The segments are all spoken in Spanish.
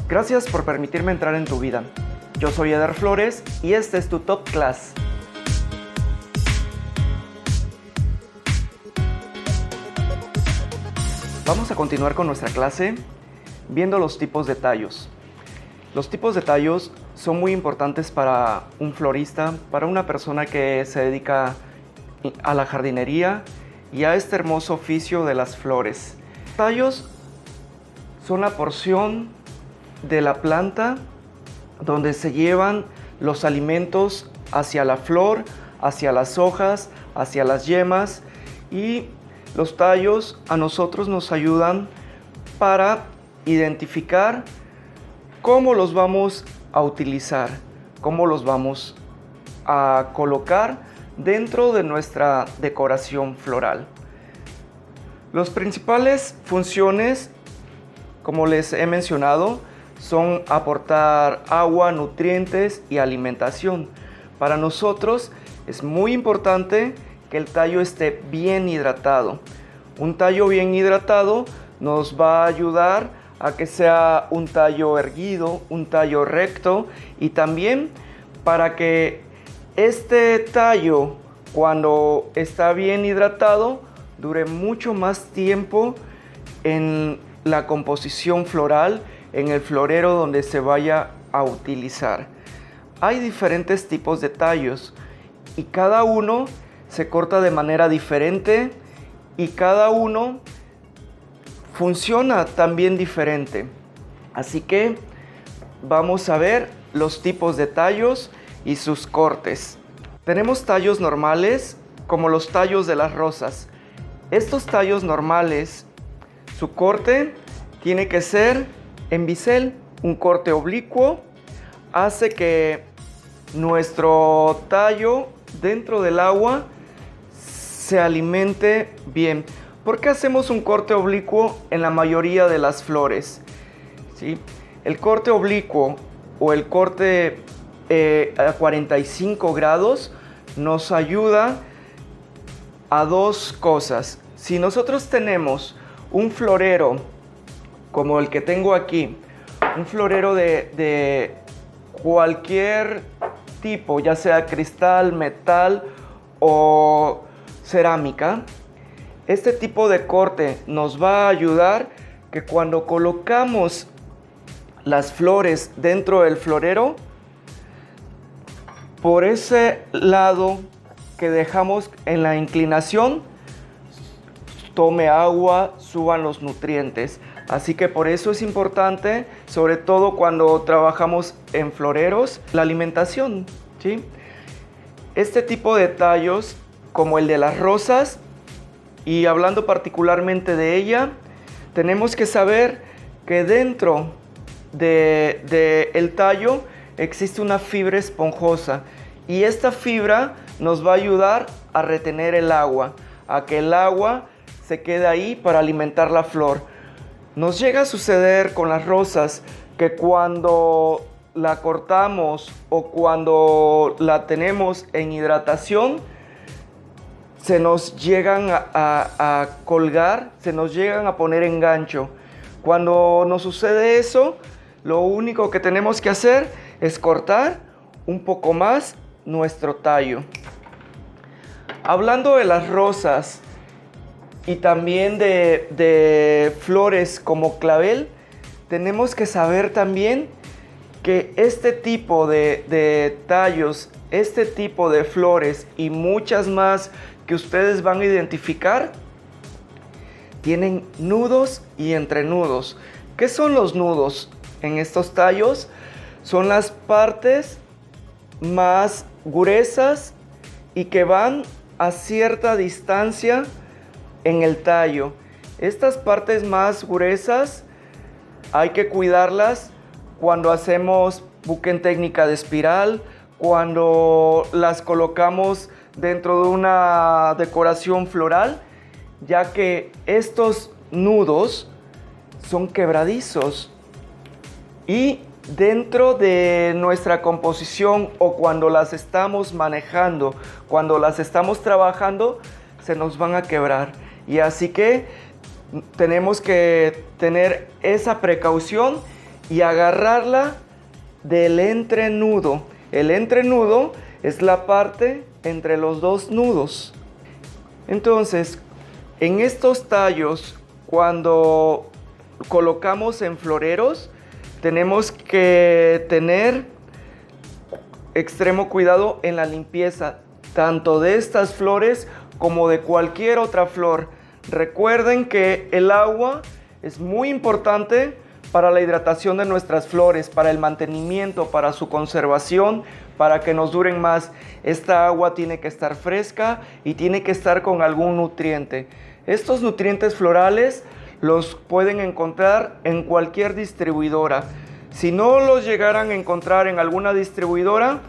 Gracias por permitirme entrar en tu vida. Yo soy Eder Flores y este es tu Top Class. Vamos a continuar con nuestra clase viendo los tipos de tallos. Los tipos de tallos son muy importantes para un florista, para una persona que se dedica a la jardinería y a este hermoso oficio de las flores. Los tallos son la porción de la planta donde se llevan los alimentos hacia la flor, hacia las hojas, hacia las yemas, y los tallos a nosotros nos ayudan para identificar cómo los vamos a utilizar, cómo los vamos a colocar dentro de nuestra decoración floral. Las principales funciones, como les he mencionado, son aportar agua, nutrientes y alimentación. Para nosotros es muy importante que el tallo esté bien hidratado. Un tallo bien hidratado nos va a ayudar a que sea un tallo erguido, un tallo recto, y también para que este tallo, cuando está bien hidratado, dure mucho más tiempo en la composición floral, en el florero donde se vaya a utilizar. Hay diferentes tipos de tallos y cada uno se corta de manera diferente y cada uno funciona también diferente. Así que vamos a ver los tipos de tallos y sus cortes. Tenemos tallos normales, como los tallos de las rosas. Estos tallos normales, su corte tiene que ser en bisel. Un corte oblicuo hace que nuestro tallo dentro del agua se alimente bien. ¿Por qué hacemos un corte oblicuo en la mayoría de las flores? ¿Sí? El corte oblicuo o el corte a 45 grados nos ayuda a dos cosas. Si nosotros tenemos un florero como el que tengo aquí, un florero de cualquier tipo, ya sea cristal, metal o cerámica, este tipo de corte nos va a ayudar que cuando colocamos las flores dentro del florero, por ese lado que dejamos en la inclinación, tome agua, suban los nutrientes. Así que por eso es importante, sobre todo cuando trabajamos en floreros, la alimentación, ¿sí? Este tipo de tallos, como el de las rosas, y hablando particularmente de ella, tenemos que saber que dentro del tallo existe una fibra esponjosa, y esta fibra nos va a ayudar a retener el agua, a que el agua se quede ahí para alimentar la flor. Nos llega a suceder con las rosas que cuando la cortamos o cuando la tenemos en hidratación, se nos llegan a colgar, se nos llegan a poner en gancho. Cuando nos sucede eso, lo único que tenemos que hacer es cortar un poco más nuestro tallo. Hablando de las rosas y también de flores como clavel, tenemos que saber también que este tipo de tallos, este tipo de flores y muchas más que ustedes van a identificar, tienen nudos y entrenudos. ¿Qué son los nudos en estos tallos? Son las partes más gruesas y que van a cierta distancia en el tallo. Estas partes más gruesas hay que cuidarlas cuando hacemos buque en técnica de espiral, cuando las colocamos dentro de una decoración floral, ya que estos nudos son quebradizos y dentro de nuestra composición o cuando las estamos manejando, cuando las estamos trabajando, se nos van a quebrar. Y así que tenemos que tener esa precaución y agarrarla del entrenudo. El entrenudo es la parte entre los dos nudos. Entonces, en estos tallos, cuando colocamos en floreros, tenemos que tener extremo cuidado en la limpieza, tanto de estas flores como de cualquier otra flor. Recuerden que el agua es muy importante para la hidratación de nuestras flores, para el mantenimiento, para su conservación, para que nos duren más. Esta agua tiene que estar fresca y tiene que estar con algún nutriente. Estos nutrientes florales los pueden encontrar en cualquier distribuidora. Si no los llegaran a encontrar en alguna distribuidora,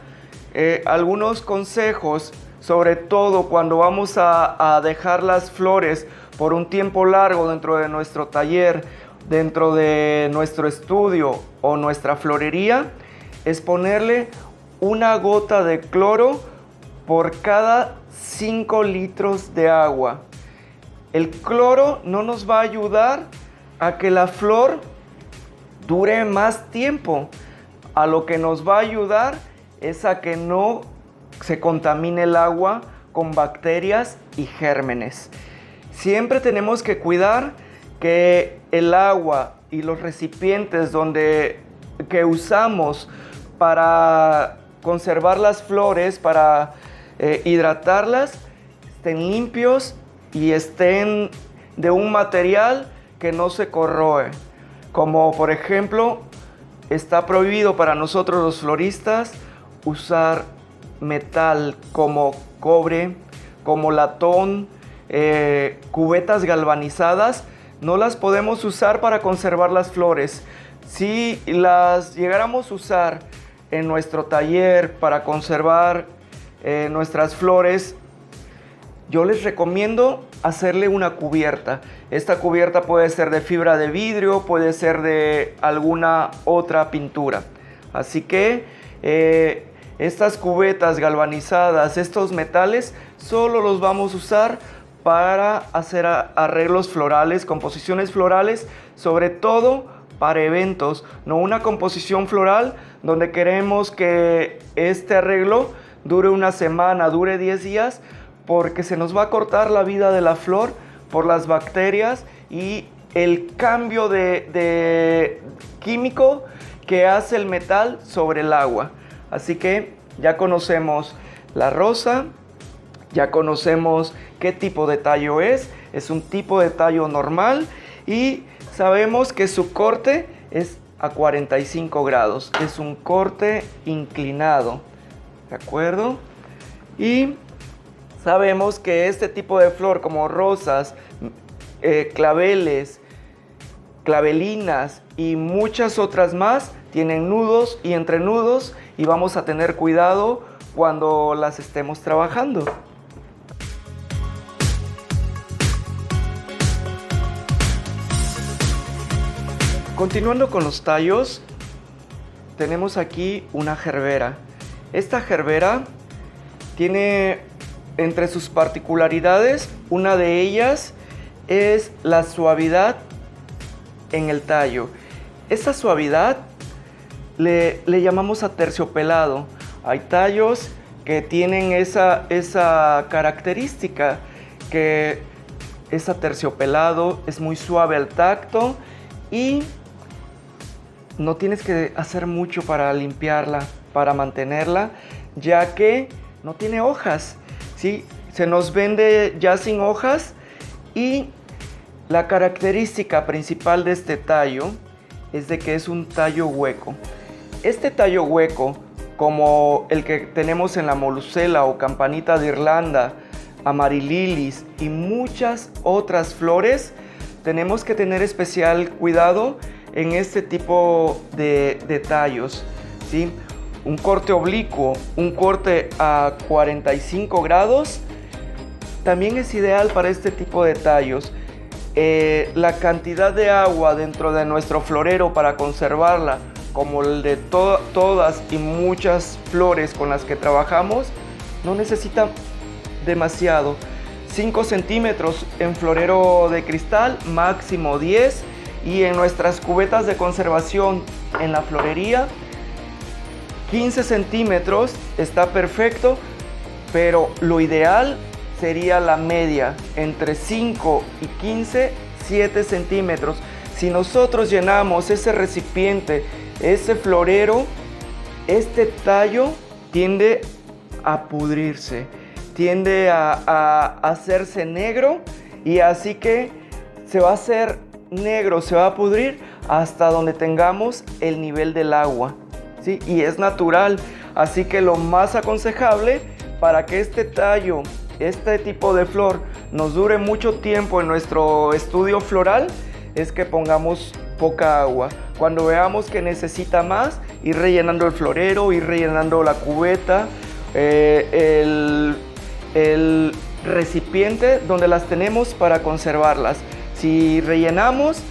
algunos consejos, sobre todo cuando vamos a dejar las flores por un tiempo largo dentro de nuestro taller, dentro de nuestro estudio o nuestra florería, es ponerle una gota de cloro por cada 5 litros de agua. El cloro no nos va a ayudar a que la flor dure más tiempo. A lo que nos va a ayudar es a que no se contamine el agua con bacterias y gérmenes. Siempre tenemos que cuidar que el agua y los recipientes que usamos para conservar las flores, para hidratarlas, estén limpios y estén de un material que no se corroe. Como por ejemplo, está prohibido para nosotros los floristas usar metal como cobre, como latón, cubetas galvanizadas. No las podemos usar para conservar las flores. Si las llegáramos a usar en nuestro taller para conservar nuestras flores, yo les recomiendo hacerle una cubierta. Esta cubierta puede ser de fibra de vidrio, puede ser de alguna otra pintura. Así que estas cubetas galvanizadas, estos metales, solo los vamos a usar para hacer arreglos florales, composiciones florales, sobre todo para eventos, no una composición floral donde queremos que este arreglo dure una semana, dure 10 días, porque se nos va a cortar la vida de la flor por las bacterias y el cambio de químico que hace el metal sobre el agua. Así que ya conocemos la rosa, ya conocemos qué tipo de tallo es un tipo de tallo normal y sabemos que su corte es a 45 grados, es un corte inclinado, ¿de acuerdo? Y sabemos que este tipo de flor como rosas, claveles, clavelinas y muchas otras más tienen nudos y entrenudos y vamos a tener cuidado cuando las estemos trabajando. Continuando con los tallos, tenemos aquí una gerbera. Esta gerbera tiene entre sus particularidades, una de ellas es la suavidad en el tallo. Esta suavidad le llamamos aterciopelado. Hay tallos que tienen esa característica, que es aterciopelado, es muy suave al tacto y no tienes que hacer mucho para limpiarla, para mantenerla, ya que no tiene hojas, ¿sí? Se nos vende ya sin hojas y la característica principal de este tallo es de que es un tallo hueco. Este tallo hueco, como el que tenemos en la molusela o campanita de Irlanda, amarililis y muchas otras flores, tenemos que tener especial cuidado en este tipo de tallos, ¿sí? Un corte oblicuo, un corte a 45 grados, también es ideal para este tipo de tallos. La cantidad de agua dentro de nuestro florero para conservarla, como el de todas y muchas flores con las que trabajamos, no necesita demasiado. 5 centímetros en florero de cristal, máximo 10, Y en nuestras cubetas de conservación en la florería, 15 centímetros está perfecto, pero lo ideal sería la media, entre 5 y 15, 7 centímetros. Si nosotros llenamos ese recipiente, ese florero, este tallo tiende a pudrirse, tiende a hacerse negro, y así que se va a hacer negro, se va a pudrir hasta donde tengamos el nivel del agua, ¿sí? Y es natural, así que lo más aconsejable para que este tallo, este tipo de flor nos dure mucho tiempo en nuestro estudio floral, es que pongamos poca agua. Cuando veamos que necesita más, ir rellenando el florero, ir rellenando la cubeta, el recipiente donde las tenemos para conservarlas. Si rellenamos,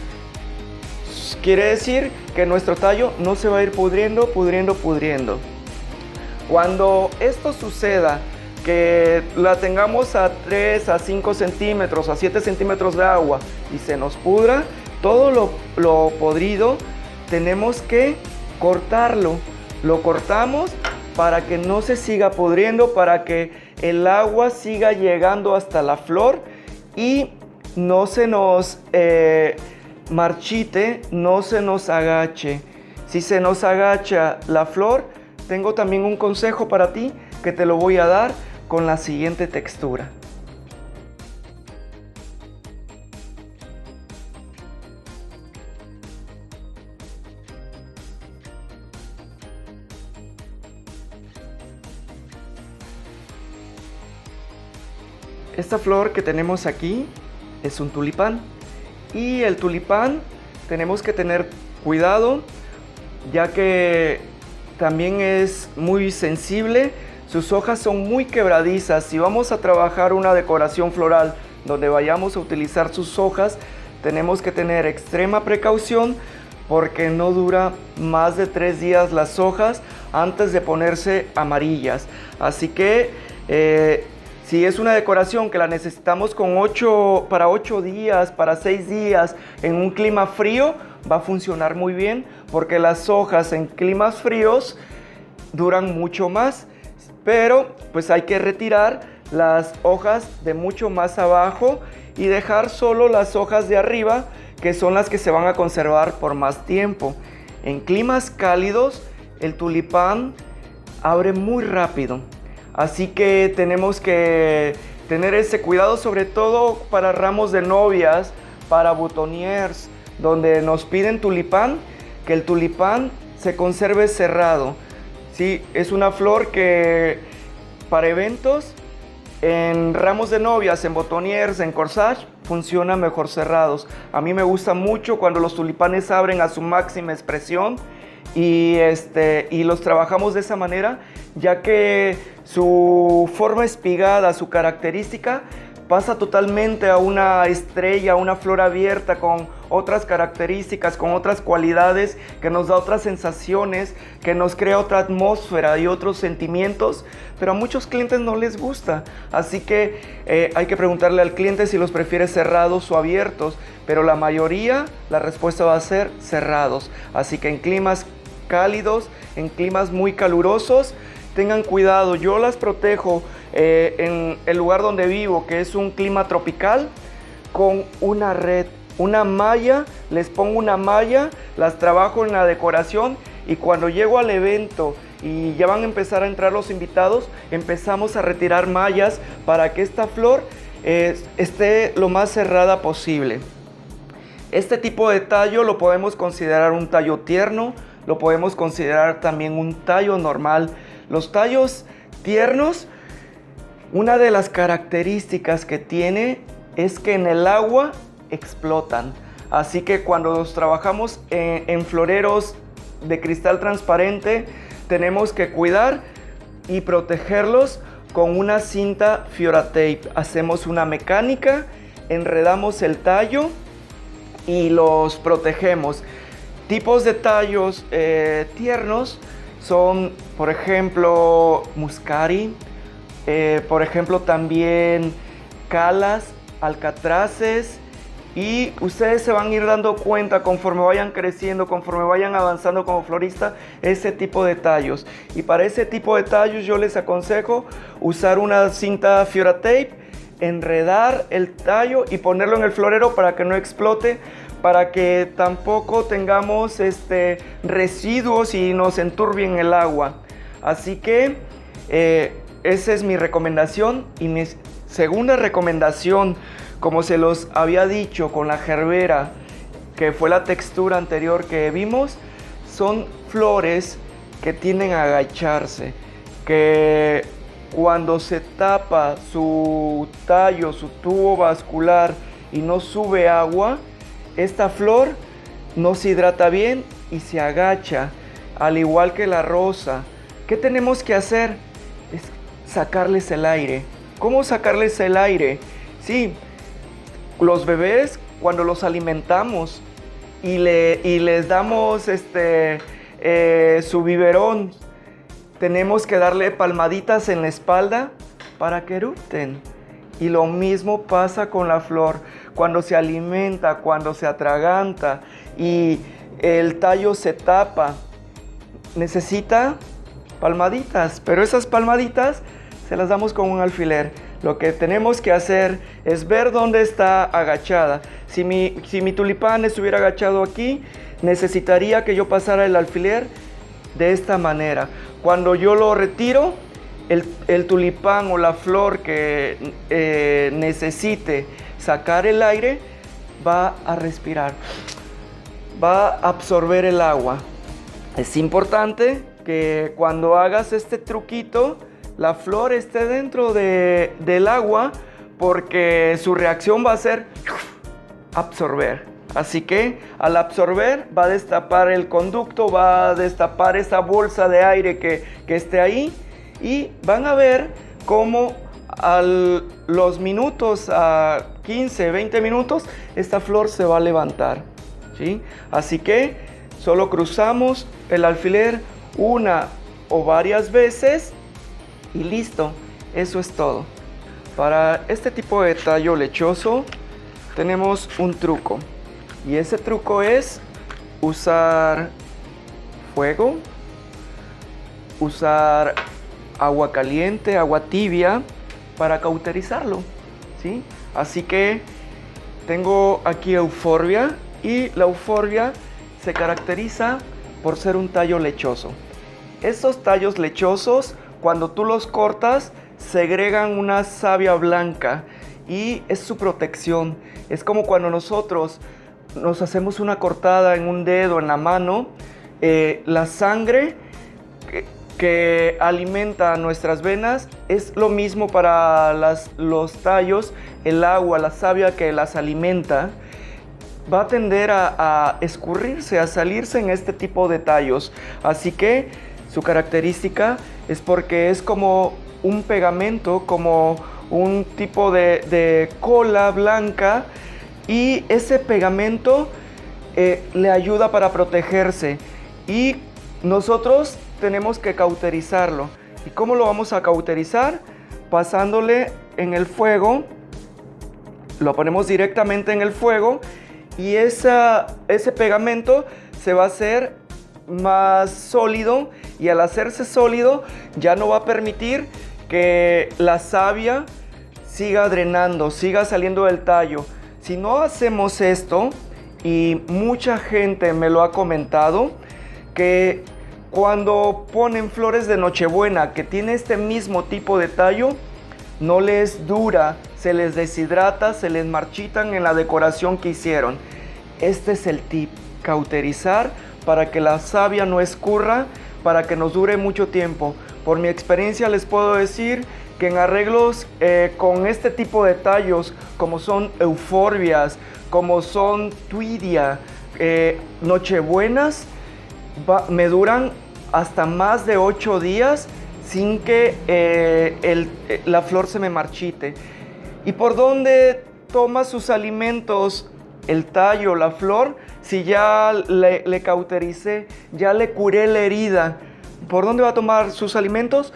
quiere decir que nuestro tallo no se va a ir pudriendo. Cuando esto suceda, que la tengamos a 3, a 5 centímetros, a 7 centímetros de agua y se nos pudra, todo lo podrido tenemos que cortarlo. Lo cortamos para que no se siga pudriendo, para que el agua siga llegando hasta la flor y no se nos marchite, no se nos agache. Si se nos agacha la flor, tengo también un consejo para ti que te lo voy a dar con la siguiente textura. Esta flor que tenemos aquí es un tulipán, y el tulipán tenemos que tener cuidado, ya que también es muy sensible. Sus hojas son muy quebradizas. Si vamos a trabajar una decoración floral donde vayamos a utilizar sus hojas, tenemos que tener extrema precaución, porque no dura más de 3 días las hojas antes de ponerse amarillas. Así que si es una decoración que la necesitamos para 8 días, para 6 días, en un clima frío, va a funcionar muy bien, porque las hojas en climas fríos duran mucho más. Pero pues hay que retirar las hojas de mucho más abajo y dejar solo las hojas de arriba, que son las que se van a conservar por más tiempo. En climas cálidos, el tulipán abre muy rápido. Así que tenemos que tener ese cuidado, sobre todo para ramos de novias, para boutonnières, donde nos piden tulipán, que el tulipán se conserve cerrado. Sí, es una flor que para eventos, en ramos de novias, en boutonnières, en corsage, funciona mejor cerrados. A mí me gusta mucho cuando los tulipanes abren a su máxima expresión, y los trabajamos de esa manera, ya que su forma espigada, su característica, pasa totalmente a una estrella, a una flor abierta con otras características, con otras cualidades, que nos da otras sensaciones, que nos crea otra atmósfera y otros sentimientos, pero a muchos clientes no les gusta. Así que hay que preguntarle al cliente si los prefiere cerrados o abiertos, pero la mayoría, la respuesta va a ser cerrados. Así que en climas cálidos, en climas muy calurosos, tengan cuidado. Yo las protejo en el lugar donde vivo, que es un clima tropical, con una red, una malla. Les pongo una malla, las trabajo en la decoración, y cuando llego al evento y ya van a empezar a entrar los invitados, empezamos a retirar mallas para que esta flor esté lo más cerrada posible. Este tipo de tallo lo podemos considerar un tallo tierno, lo podemos considerar también un tallo normal. Los tallos tiernos, una de las características que tiene es que en el agua explotan. Así que cuando los trabajamos en floreros de cristal transparente, tenemos que cuidar y protegerlos con una cinta Fiora-Tape. Hacemos una mecánica, enredamos el tallo y los protegemos. Tipos de tallos tiernos son, por ejemplo, muscari, por ejemplo también calas, alcatraces Y ustedes se van a ir dando cuenta conforme vayan creciendo, conforme vayan avanzando como florista, ese tipo de tallos. Y para ese tipo de tallos yo les aconsejo usar una cinta Fiora Tape, enredar el tallo y ponerlo en el florero para que no explote, para que tampoco tengamos residuos y nos enturbien el agua. Así que esa es mi recomendación. Y mi segunda recomendación, como se los había dicho con la gerbera, que fue la textura anterior que vimos, son flores que tienden a agacharse, que cuando se tapa su tallo, su tubo vascular y no sube agua, esta flor no se hidrata bien y se agacha, al igual que la rosa. ¿Qué tenemos que hacer? Es sacarles el aire. ¿Cómo sacarles el aire? Sí, los bebés, cuando los alimentamos y les damos su biberón, tenemos que darle palmaditas en la espalda para que eructen. Y lo mismo pasa con la flor. Cuando se alimenta, cuando se atraganta y el tallo se tapa, necesita palmaditas, pero esas palmaditas se las damos con un alfiler. Lo que tenemos que hacer es ver dónde está agachada. Si mi tulipán estuviera agachado aquí, necesitaría que yo pasara el alfiler de esta manera. Cuando yo lo retiro, el tulipán o la flor que necesite sacar el aire va a respirar, va a absorber el agua. Es importante que cuando hagas este truquito, la flor esté dentro del agua, porque su reacción va a ser absorber. Así que al absorber va a destapar el conducto, va a destapar esa bolsa de aire que esté ahí, y van a ver cómo a los minutos, a 15, 20 minutos, esta flor se va a levantar, ¿sí? Así que solo cruzamos el alfiler una o varias veces y listo, eso es todo. Para este tipo de tallo lechoso tenemos un truco, y ese truco es usar fuego, usar agua caliente, agua tibia para cauterizarlo, ¿sí? Así que tengo aquí euforbia, y la euforbia se caracteriza por ser un tallo lechoso. Estos tallos lechosos, cuando tú los cortas, segregan una savia blanca y es su protección. Es como cuando nosotros nos hacemos una cortada en un dedo, en la mano, la sangre que alimenta nuestras venas es lo mismo para los tallos. El agua, la savia que las alimenta, va a tender a escurrirse, a salirse en este tipo de tallos. Así que su característica es porque es como un pegamento, como un tipo de cola blanca, y ese pegamento le ayuda para protegerse, y nosotros tenemos que cauterizarlo. ¿Y cómo lo vamos a cauterizar? Pasándole en el fuego, lo ponemos directamente en el fuego, y ese pegamento se va a hacer más sólido, y al hacerse sólido ya no va a permitir que la savia siga drenando, siga saliendo del tallo. Si no hacemos esto, y mucha gente me lo ha comentado, que cuando ponen flores de Nochebuena que tiene este mismo tipo de tallo, no les dura, se les deshidrata, se les marchitan en la decoración que hicieron. Este es el tip: cauterizar para que la savia no escurra, para que nos dure mucho tiempo. Por mi experiencia les puedo decir que en arreglos con este tipo de tallos, como son euforbias, como son tuidia, nochebuenas, me duran hasta más de 8 días sin que la flor se me marchite. ¿Y por dónde toma sus alimentos el tallo, la flor? Si ya le cautericé, ya le curé la herida, ¿por dónde va a tomar sus alimentos?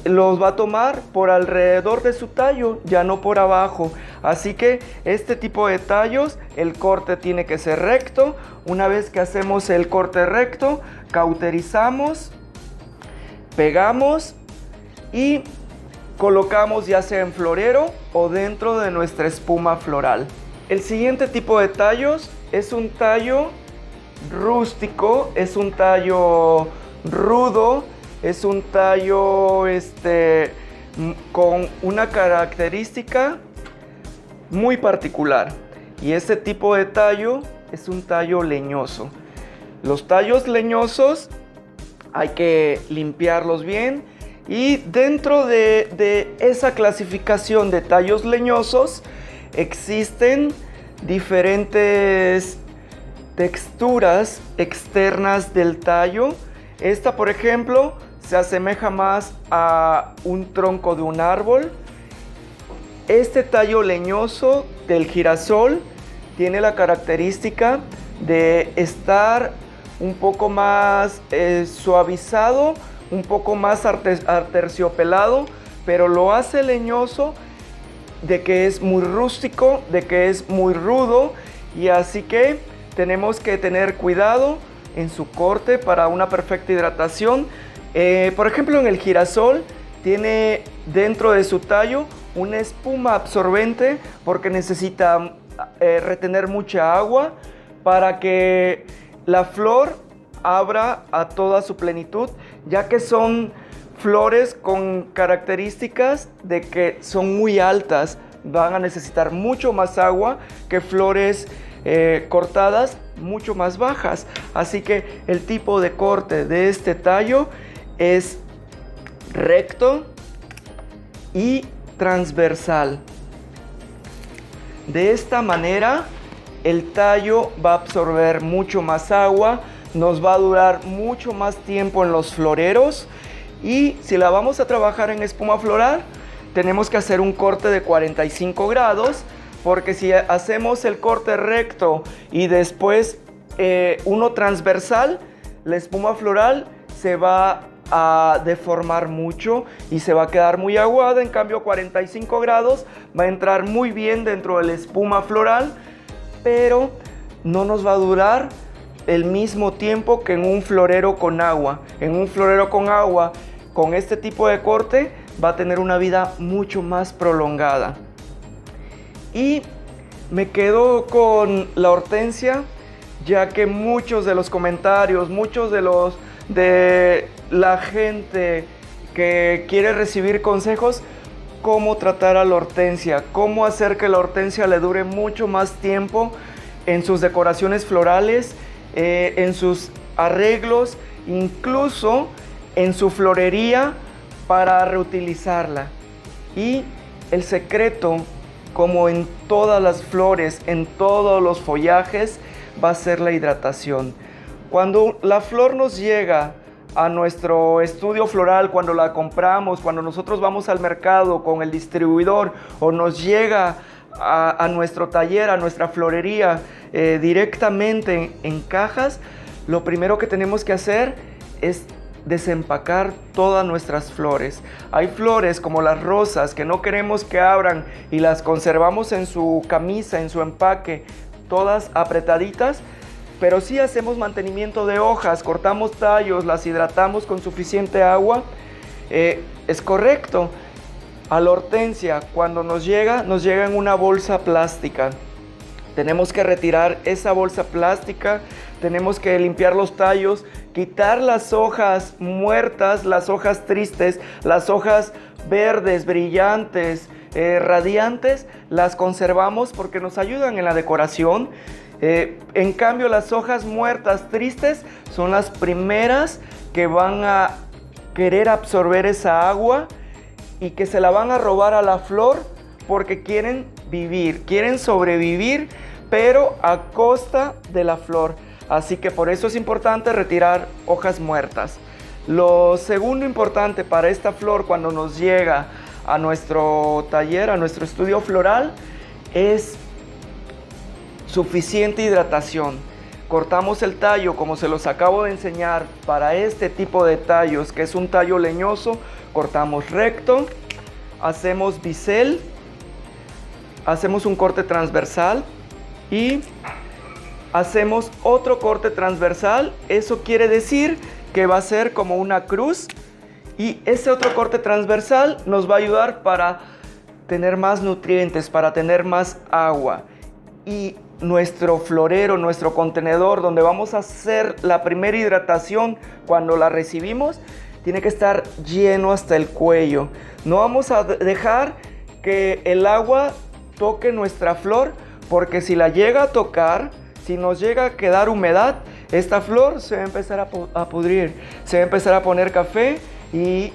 los va a tomar por alrededor de su tallo, ya no por abajo. Así que este tipo de tallos, el corte tiene que ser recto. Una vez que hacemos el corte recto, cauterizamos, pegamos y colocamos ya sea en florero o dentro de nuestra espuma floral. El siguiente tipo de tallos es un tallo rústico, es un tallo rudo, es un tallo con una característica muy particular. Y este tipo de tallo es un tallo leñoso. Los tallos leñosos hay que limpiarlos bien. Y dentro de esa clasificación de tallos leñosos existen diferentes texturas externas del tallo. Esta, por ejemplo, se asemeja más a un tronco de un árbol. Este tallo leñoso del girasol tiene la característica de estar un poco más suavizado, un poco más aterciopelado, pero lo hace leñoso de que es muy rústico, de que es muy rudo, y así que tenemos que tener cuidado en su corte para una perfecta hidratación. Por ejemplo, en el girasol tiene dentro de su tallo una espuma absorbente porque necesita retener mucha agua para que la flor abra a toda su plenitud, ya que son flores con características de que son muy altas, van a necesitar mucho más agua que flores cortadas mucho más bajas. Así que el tipo de corte de este tallo es recto y transversal. De esta manera el tallo va a absorber mucho más agua, nos va a durar mucho más tiempo en los floreros, y si la vamos a trabajar en espuma floral tenemos que hacer un corte de 45 grados, porque si hacemos el corte recto y después uno transversal, la espuma floral se va a deformar mucho y se va a quedar muy aguada. En cambio, 45 grados va a entrar muy bien dentro de la espuma floral, pero no nos va a durar el mismo tiempo que en un florero con agua. En un florero con agua, con este tipo de corte, va a tener una vida mucho más prolongada. Y me quedo con la hortensia, ya que muchos de los comentarios, de la gente que quiere recibir consejos, cómo tratar a la hortensia, cómo hacer que la hortensia le dure mucho más tiempo en sus decoraciones florales, en sus arreglos, incluso en su florería, para reutilizarla. Y el secreto, como en todas las flores, en todos los follajes, va a ser la hidratación. Cuando la flor nos llega a nuestro estudio floral, cuando la compramos, cuando nosotros vamos al mercado con el distribuidor, o nos llega a nuestro taller, a nuestra florería, directamente en cajas, lo primero que tenemos que hacer es desempacar todas nuestras flores. Hay flores como las rosas que no queremos que abran y las conservamos en su camisa, en su empaque, todas apretaditas, pero si hacemos mantenimiento de hojas, cortamos tallos, las hidratamos con suficiente agua, es correcto. A la hortensia, cuando nos llega en una bolsa plástica. Tenemos que retirar esa bolsa plástica, tenemos que limpiar los tallos, quitar las hojas muertas, las hojas tristes, las hojas verdes, brillantes, radiantes, las conservamos porque nos ayudan en la decoración. En cambio, las hojas muertas, tristes, son las primeras que van a querer absorber esa agua y que se la van a robar a la flor porque quieren vivir, quieren sobrevivir, pero a costa de la flor. Así que por eso es importante retirar hojas muertas. Lo segundo importante para esta flor cuando nos llega a nuestro taller, a nuestro estudio floral, es suficiente hidratación. cortamos el tallo como se los acabo de enseñar para este tipo de tallos, que es un tallo leñoso. Cortamos recto, hacemos bisel, hacemos un corte transversal y hacemos otro corte transversal. Eso quiere decir que va a ser como una cruz, y ese otro corte transversal nos va a ayudar para tener más nutrientes, para tener más agua. Y nuestro florero, nuestro contenedor donde vamos a hacer la primera hidratación cuando la recibimos, tiene que estar lleno hasta el cuello. No vamos a dejar que el agua toque nuestra flor, porque si la llega a tocar, si nos llega a quedar humedad, esta flor se va a empezar a pudrir, se va a empezar a poner café y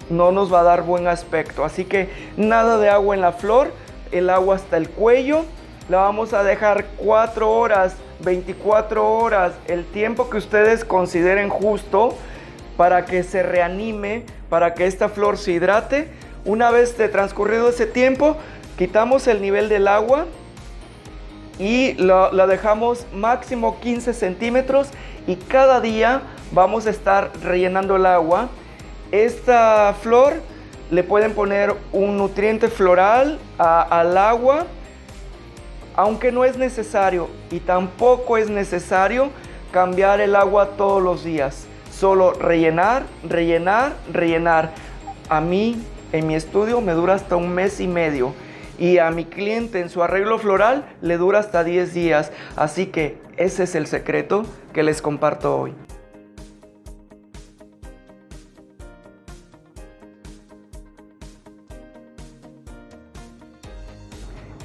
no nos va a dar buen aspecto. Así que nada de agua en la flor, el agua hasta el cuello. La vamos a dejar 4 horas, 24 horas, el tiempo que ustedes consideren justo para que se reanime, para que esta flor se hidrate. Una vez de transcurrido ese tiempo, quitamos el nivel del agua y la dejamos máximo 15 centímetros, y cada día vamos a estar rellenando el agua. Esta flor le pueden poner un nutriente floral al agua, aunque no es necesario, y tampoco es necesario cambiar el agua todos los días. Solo rellenar, rellenar, rellenar. A mí, en mi estudio, me dura hasta 1 mes y medio. Y a mi cliente en su arreglo floral le dura hasta 10 días. Así que ese es el secreto que les comparto hoy.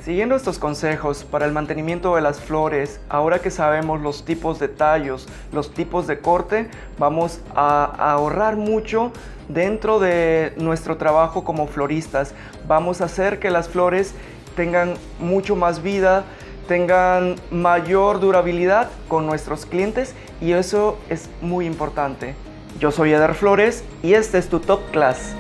Siguiendo estos consejos para el mantenimiento de las flores, ahora que sabemos los tipos de tallos, los tipos de corte, vamos a ahorrar mucho dentro de nuestro trabajo como floristas. Vamos a hacer que las flores tengan mucho más vida, tengan mayor durabilidad con nuestros clientes, y eso es muy importante. Yo soy Eder Flores y este es tu Top Class.